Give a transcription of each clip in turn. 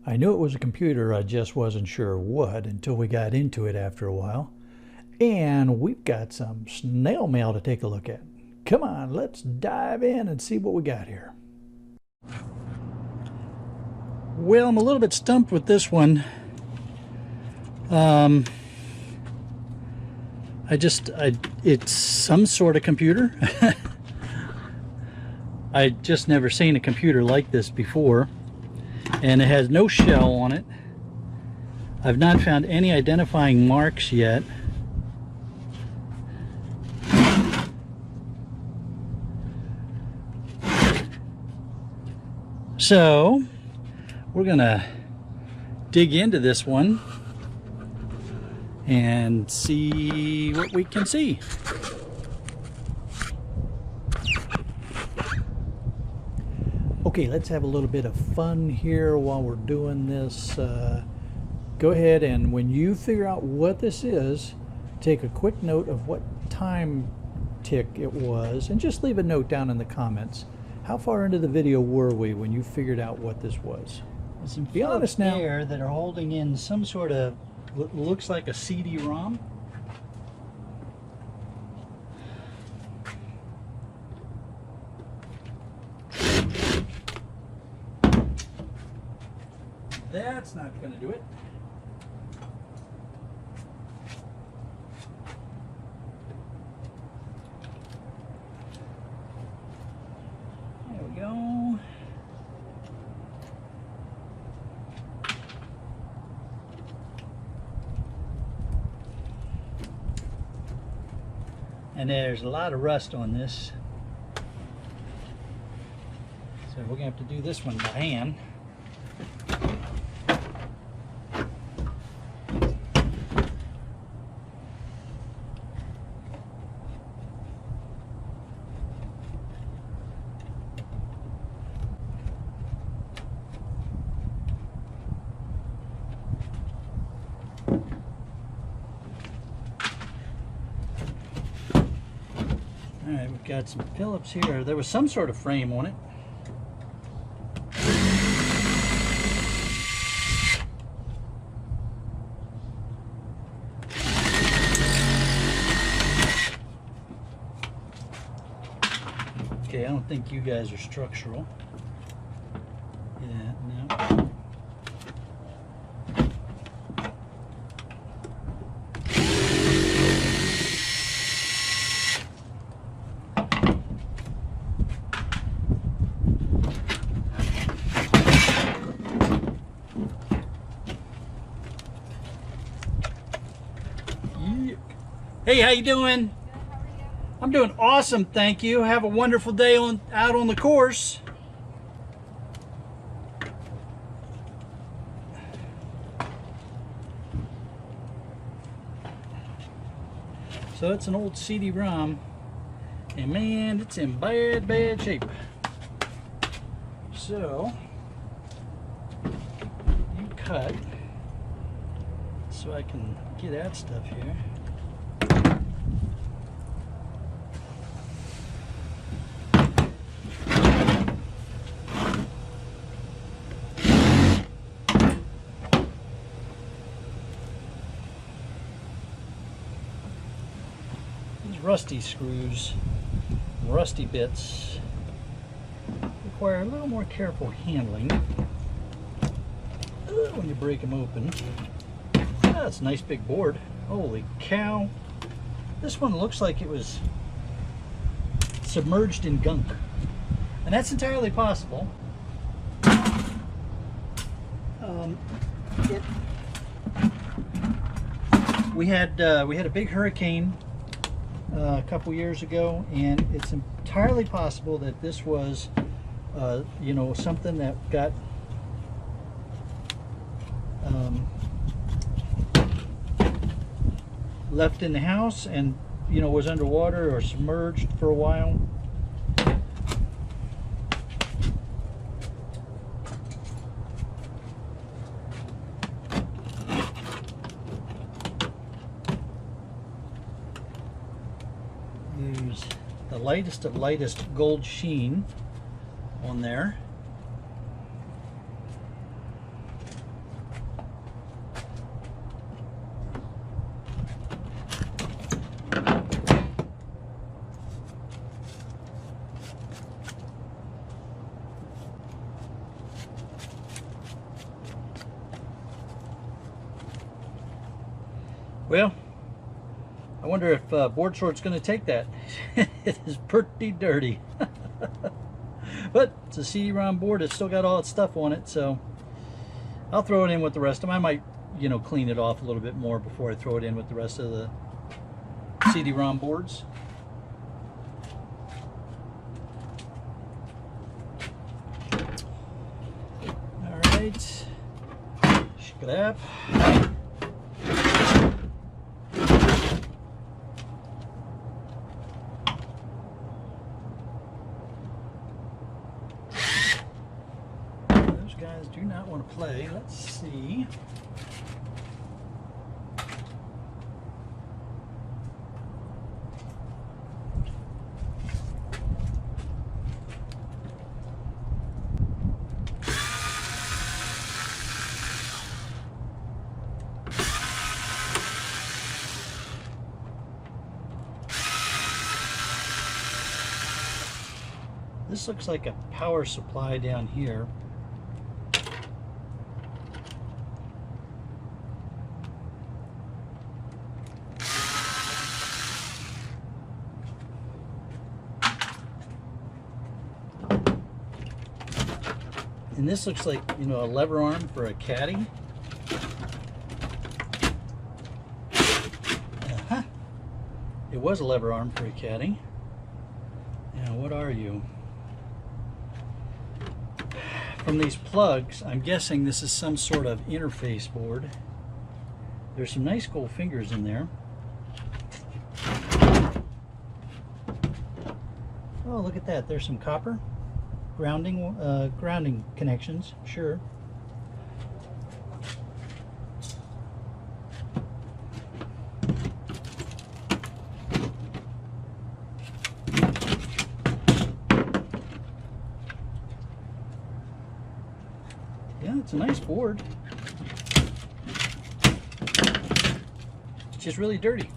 I knew it was a computer, I just wasn't sure what until we got into it after a while. And we've got some snail mail to take a look at. Come on, let's dive in and see what we got here. Well, I'm a little bit stumped with this one. It's some sort of computer. I just never seen a computer like this before, and it has no shell on it. I've not found any identifying marks yet. So we're gonna dig into this one and see what we can see. Okay, let's have a little bit of fun here while we're doing this. Go ahead, and when you figure out what this is, take a quick note of what time tick it was and just leave a note down in the comments. How far into the video were we when you figured out what this was? There's some Be honest now. there that are holding in some sort of, looks like a CD-ROM. That's not going to do it. There we go. And there's a lot of rust on this. So we're going to have to do this one by hand. Alright, we've got some Phillips here. There was some sort of frame on it. Okay, I don't think you guys are structural. Yeah, no. Hey, how you doing? Good, how are you? I'm doing awesome, thank you. Have a wonderful day out on the course. So it's an old CD-ROM, and man, it's in bad shape. So you cut so I can get at stuff here. Rusty screws, rusty bits require a little more careful handling when you break them open. That's a nice big board. Holy cow. This one looks like it was submerged in gunk. And that's entirely possible. We had a big hurricane a couple years ago, and it's entirely possible that this was you know, something that got left in the house and, you know, was underwater or submerged for a while. There's the lightest of lightest gold sheen on there. Well, I wonder if board sort's going to take that. It is pretty dirty. But it's a CD-ROM board. It's still got all its stuff on it, so I'll throw it in with the rest of them. I might, you know, clean it off a little bit more before I throw it in with the rest of the CD-ROM boards. All right. Scrap. Guys do not want to play. Let's see. This looks like a power supply down here. And this looks like, you know, a lever arm for a caddy. It was a lever arm for a caddy. Now, what are you? From these plugs, I'm guessing this is some sort of interface board. There's some nice gold fingers in there. Oh, look at that. There's some copper grounding connections. Sure. Yeah, it's a nice board. It's just really dirty.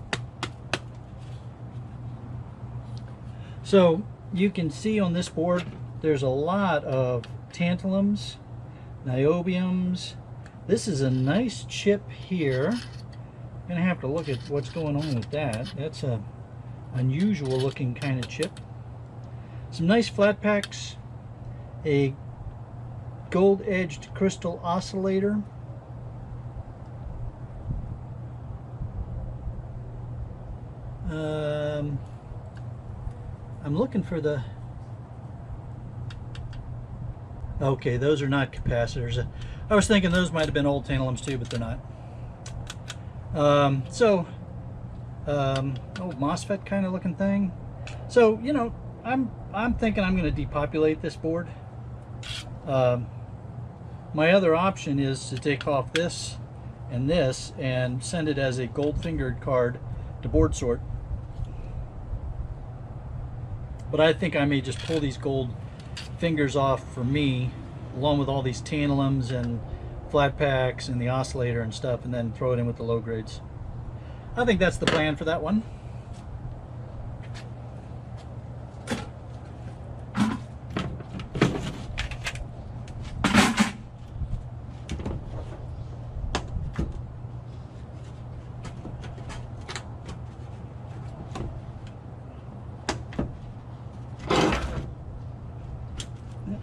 So you can see on this board there's a lot of tantalums, niobiums. This is a nice chip here. I'm gonna have to look at what's going on with that. That's a unusual looking kind of chip. Some nice flat packs, a gold edged crystal oscillator, I'm looking for the, okay, those are not capacitors. I was thinking those might have been old tantalums too, but they're not. MOSFET kind of looking thing. So, you know, I'm thinking I'm going to depopulate this board. My other option is to take off this and send it as a gold fingered card to board sort. But I think I may just pull these gold fingers off for me, along with all these tantalums and flat packs and the oscillator and stuff, and then throw it in with the low grades. I think that's the plan for that one.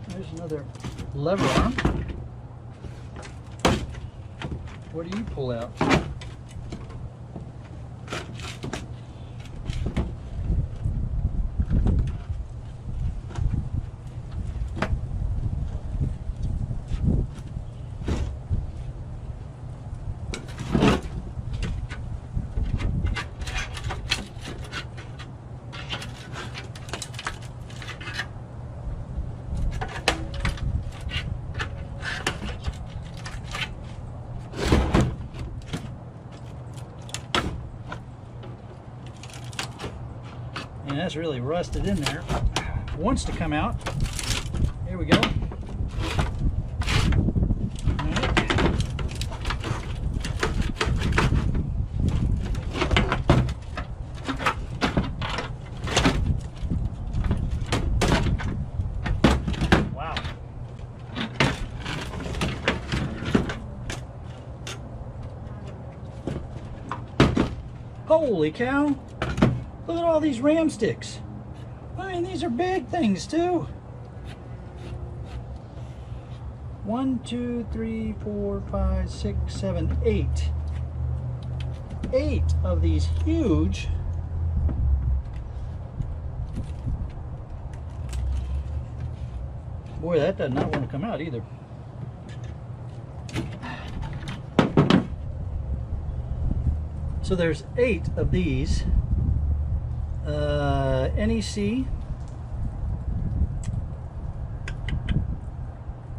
There's another lever arm. What do you pull out? And that's really rusted in there. Wants to come out. Here we go. Wow. Holy cow! Look at all these ram sticks. I mean, these are big things too. 1, 2, 3, 4, 5, 6, 7, 8. 8 of these huge. Boy, that does not want to come out either. So there's 8 of these. NEC.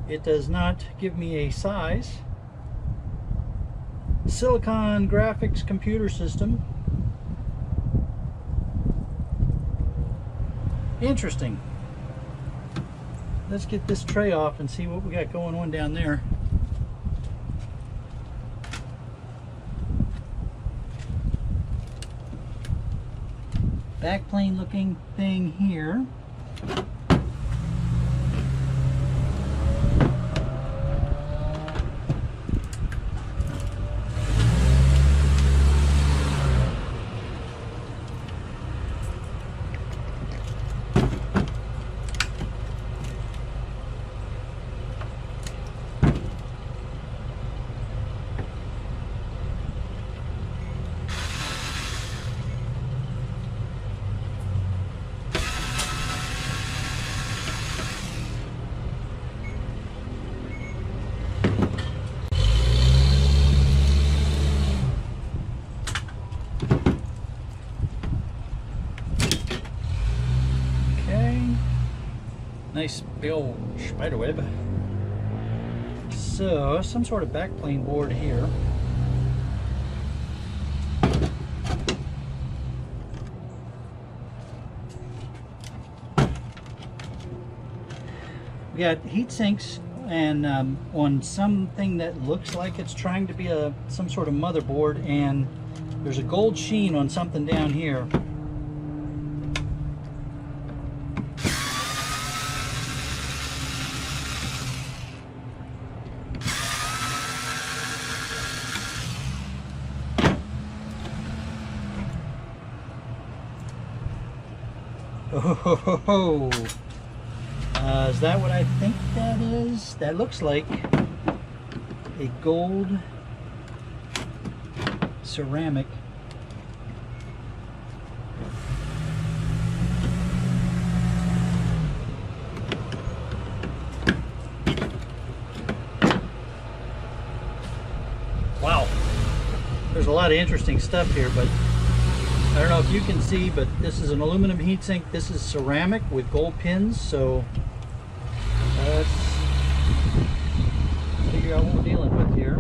It does not give me a size. Silicon graphics computer system. Interesting. Let's get this tray off and see what we got going on down there. Backplane looking thing here. Nice big old spider web. So some sort of backplane board here. We got heat sinks and on something that looks like it's trying to be some sort of motherboard, and there's a gold sheen on something down here. Oh, is that what I think that is? That looks like a gold ceramic. Wow, there's a lot of interesting stuff here, but I don't know if you can see, but this is an aluminum heatsink. This is ceramic with gold pins, so let's figure out what we're dealing with here.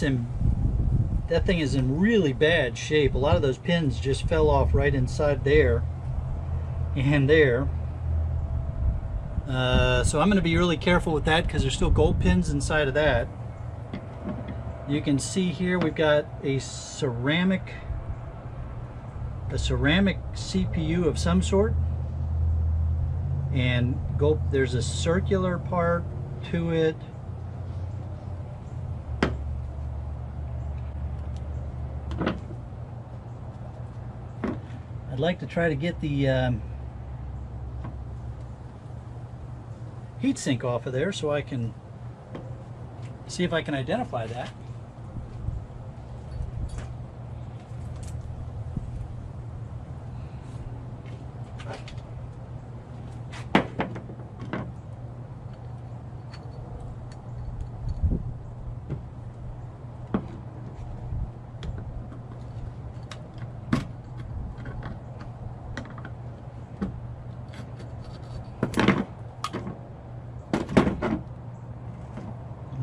And that thing is in really bad shape. A lot of those pins just fell off right inside there and there. So I'm going to be really careful with that because there's still gold pins inside of that. You can see here we've got a ceramic CPU of some sort, and there's a circular part to it. I'd like to try to get the heatsink off of there so I can see if I can identify that.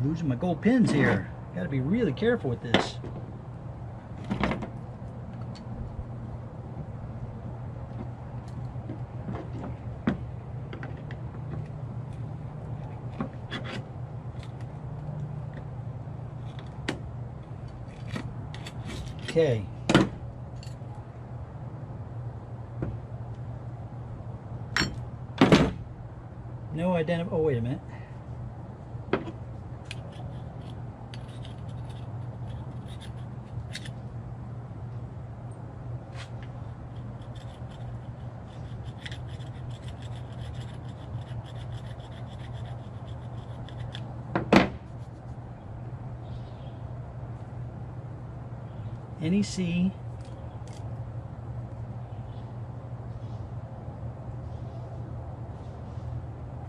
Losing my gold pins here. Got to be really careful with this. Okay. No identity. Oh, wait a minute.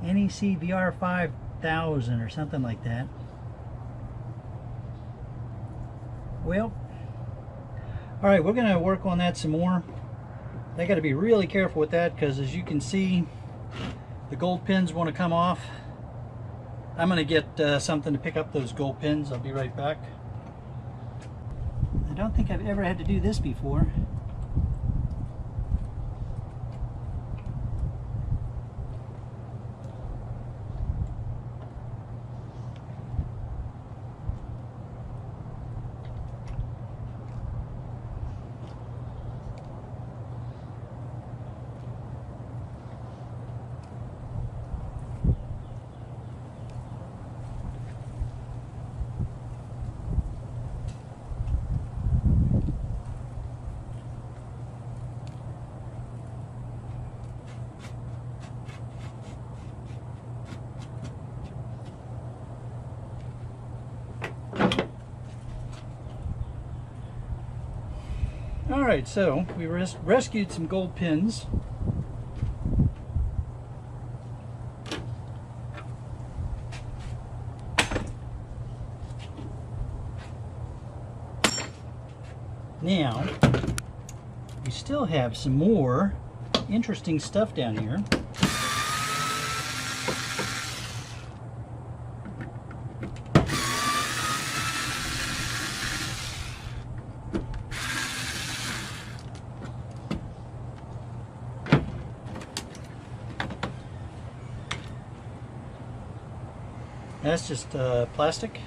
NEC VR 5000 or something like that. Well, all right, we're gonna work on that some more. I got to be really careful with that because, as you can see, the gold pins want to come off. I'm gonna get something to pick up those gold pins. I'll be right back. I don't think I've ever had to do this before. Alright, so we rescued some gold pins. Now, we still have some more interesting stuff down here. That's just plastic.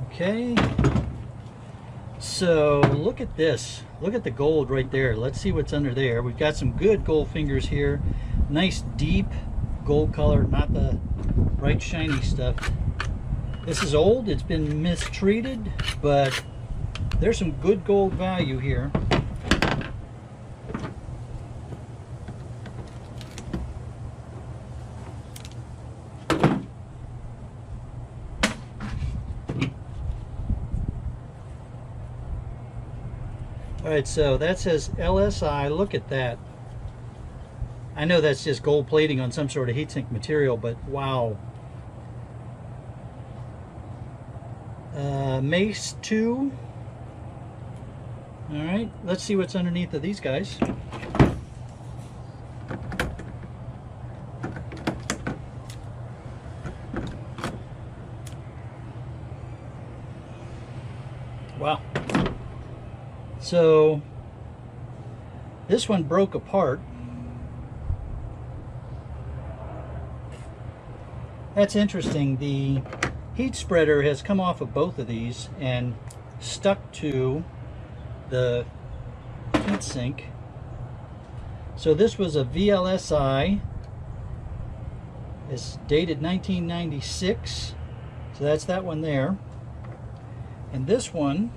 Okay, so look at this. Look at the gold right there. Let's see what's under there. We've got some good gold fingers here. Nice deep gold color, not the bright shiny stuff. This is old, it's been mistreated, but there's some good gold value here. Alright, so that says LSI. Look at that. I know that's just gold plating on some sort of heatsink material, but wow. Mace 2. Alright, let's see what's underneath of these guys. Wow. So this one broke apart. That's interesting. The heat spreader has come off of both of these and stuck to the heatsink. So this was a VLSI. It's dated 1996. So that's that one there. And this one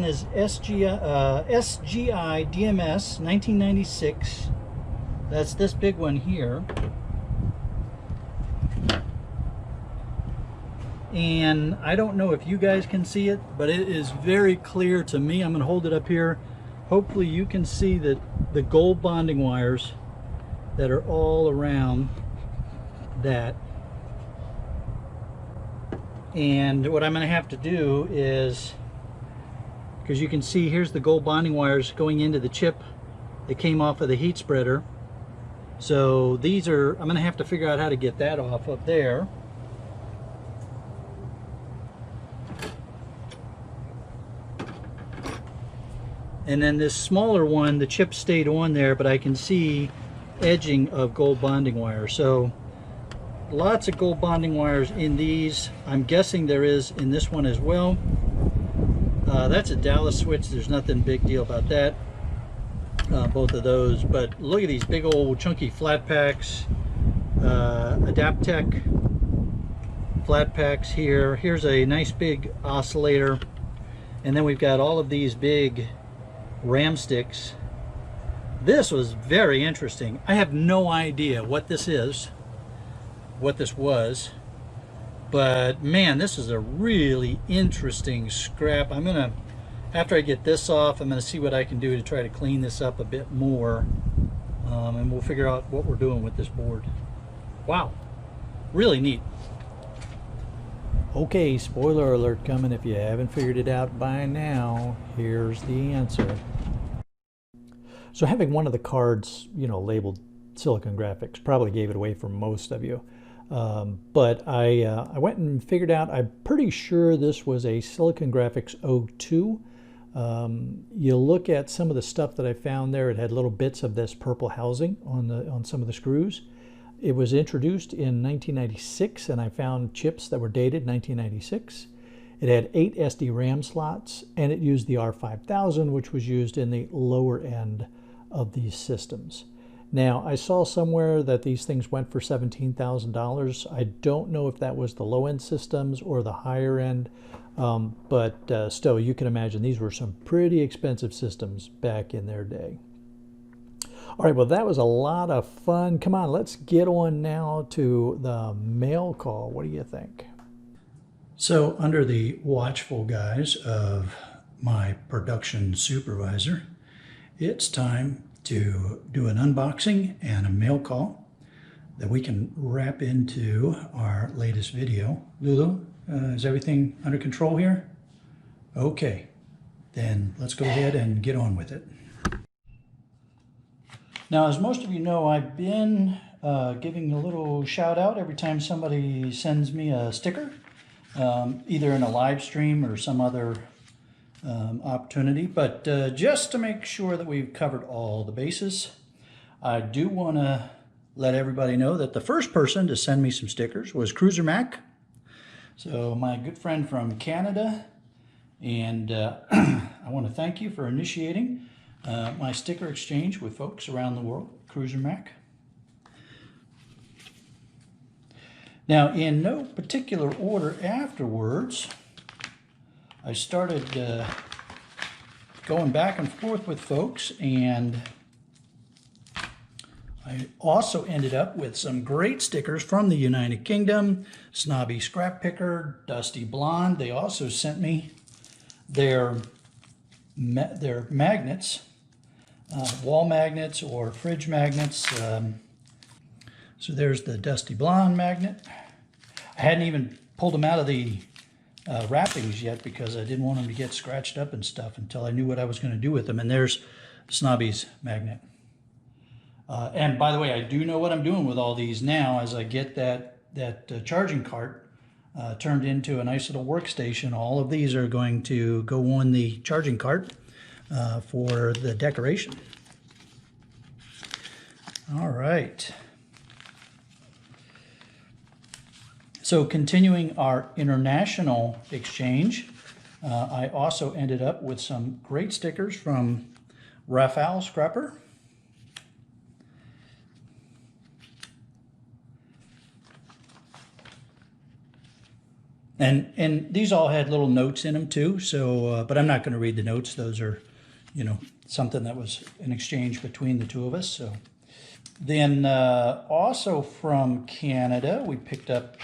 is SGI DMS 1996. That's this big one here. And I don't know if you guys can see it, but it is very clear to me. I'm going to hold it up here. Hopefully you can see that the gold bonding wires that are all around that. And what I'm going to have to do is, because you can see here's the gold bonding wires going into the chip that came off of the heat spreader. So these are, I'm going to have to figure out how to get that off of there. And then this smaller one, the chip stayed on there, but I can see edging of gold bonding wire. So lots of gold bonding wires in these. I'm guessing there is in this one as well. That's a Dallas switch. There's nothing big deal about that. Both of those. But look at these big old chunky flat packs. Adaptec flat packs here. Here's a nice big oscillator. And then we've got all of these big ram sticks. This was very interesting. I have no idea what this is, what this was, but man, this is a really interesting scrap. I'm gonna, after I get this off, I'm gonna see what I can do to try to clean this up a bit more, and we'll figure out what we're doing with this board. Wow, really neat. Okay, spoiler alert coming. If you haven't figured it out by now, here's the answer. So having one of the cards, labeled Silicon Graphics probably gave it away for most of you. But I went and figured out, I'm pretty sure this was a Silicon Graphics 02. You look at some of the stuff that I found there, it had little bits of this purple housing on some of the screws. It was introduced in 1996, and I found chips that were dated 1996. It had 8 SD RAM slots, and it used the R5000, which was used in the lower end of these systems. Now, I saw somewhere that these things went for $17,000. I don't know if that was the low-end systems or the higher end, but still, you can imagine these were some pretty expensive systems back in their day. All right, well, that was a lot of fun. Come on, let's get on now to the mail call. What do you think? So, under the watchful guise of my production supervisor, it's time to do an unboxing and a mail call that we can wrap into our latest video. Lulu, is everything under control here? Okay, then let's go ahead and get on with it. Now, as most of you know, I've been giving a little shout out every time somebody sends me a sticker, either in a live stream or some other opportunity. But just to make sure that we've covered all the bases, I do want to let everybody know that the first person to send me some stickers was Cruiser Mac. So my good friend from Canada, and I want to thank you for initiating my sticker exchange with folks around the world, Cruiser Mac. Now, in no particular order afterwards, I started going back and forth with folks, and I also ended up with some great stickers from the United Kingdom. Snobby Scrap Picker, Dusty Blonde. They also sent me their magnets, wall magnets or fridge magnets. So there's the Dusty Blonde magnet. I hadn't even pulled them out of the wrappings yet because I didn't want them to get scratched up and stuff until I knew what I was going to do with them. And there's Snobby's magnet. And by the way, I do know what I'm doing with all these now as I get that charging cart turned into a nice little workstation. All of these are going to go on the charging cart for the decoration. All right. So continuing our international exchange, I also ended up with some great stickers from Raphael Scrapper. And these all had little notes in them too, so but I'm not going to read the notes. Those are, something that was an exchange between the two of us. So then also from Canada, we picked up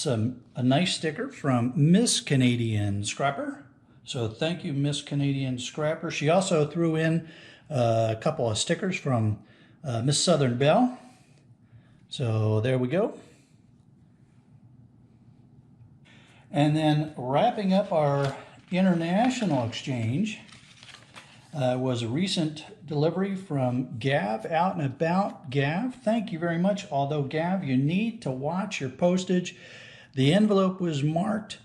a nice sticker from Miss Canadian Scrapper. So thank you, Miss Canadian Scrapper. She also threw in a couple of stickers from Miss Southern Belle. So there we go. And then wrapping up our international exchange was a recent delivery from Gav out and about. Gav, thank you very much. Although, Gav, you need to watch your postage. The envelope was marked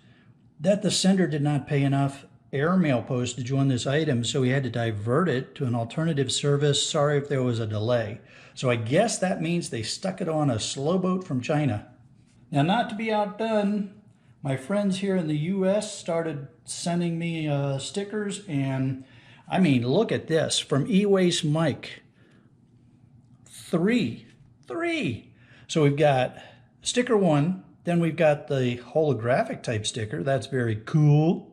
that the sender did not pay enough airmail postage on this item, so we had to divert it to an alternative service. Sorry if there was a delay. So I guess that means they stuck it on a slow boat from China. Now, not to be outdone, my friends here in the US started sending me stickers, and I mean, look at this. From E-Waste Mike. Three. So we've got sticker 1, then we've got the holographic type sticker. That's very cool.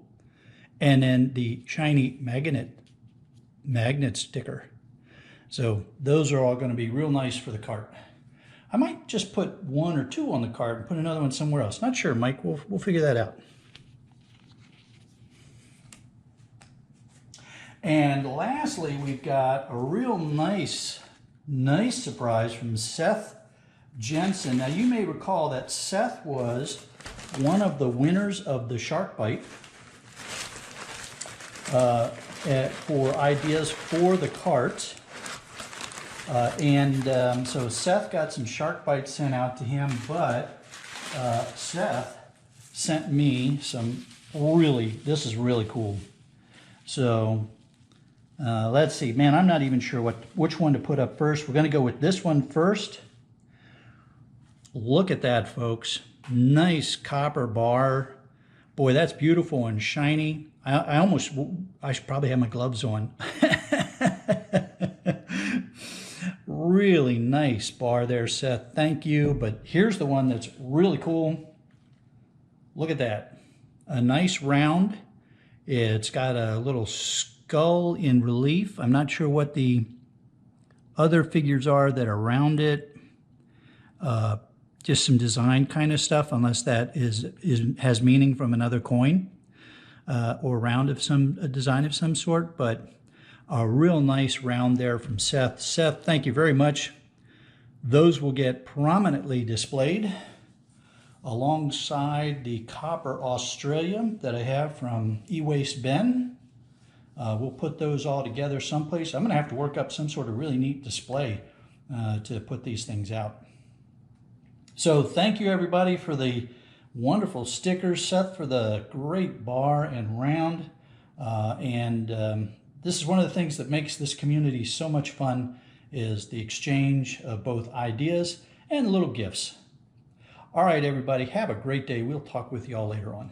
And then the shiny magnet sticker. So those are all going to be real nice for the cart. I might just put 1 or 2 on the cart and put another one somewhere else. Not sure, Mike. We'll figure that out. And lastly, we've got a real nice surprise from Seth Jensen. Now, you may recall that Seth was one of the winners of the Shark Bite for ideas for the cart. So Seth got some Shark Bites sent out to him, but Seth sent me some this is really cool. So let's see, man, I'm not even sure which one to put up first. We're going to go with this one first. Look at that, folks. Nice copper bar. Boy, that's beautiful and shiny. I should probably have my gloves on. Really nice bar there, Seth. Thank you. But here's the one that's really cool. Look at that. A nice round. It's got a little skull in relief. I'm not sure what the other figures are that are around it. Just some design kind of stuff, unless that has meaning from another coin or round of a design of some sort. But a real nice round there from Seth. Seth, thank you very much. Those will get prominently displayed alongside the Copper Australia that I have from E-Waste Ben. We'll put those all together someplace. I'm going to have to work up some sort of really neat display to put these things out. So thank you, everybody, for the wonderful stickers. Seth for the great bar and round. This is one of the things that makes this community so much fun, is the exchange of both ideas and little gifts. All right, everybody, have a great day. We'll talk with you all later on.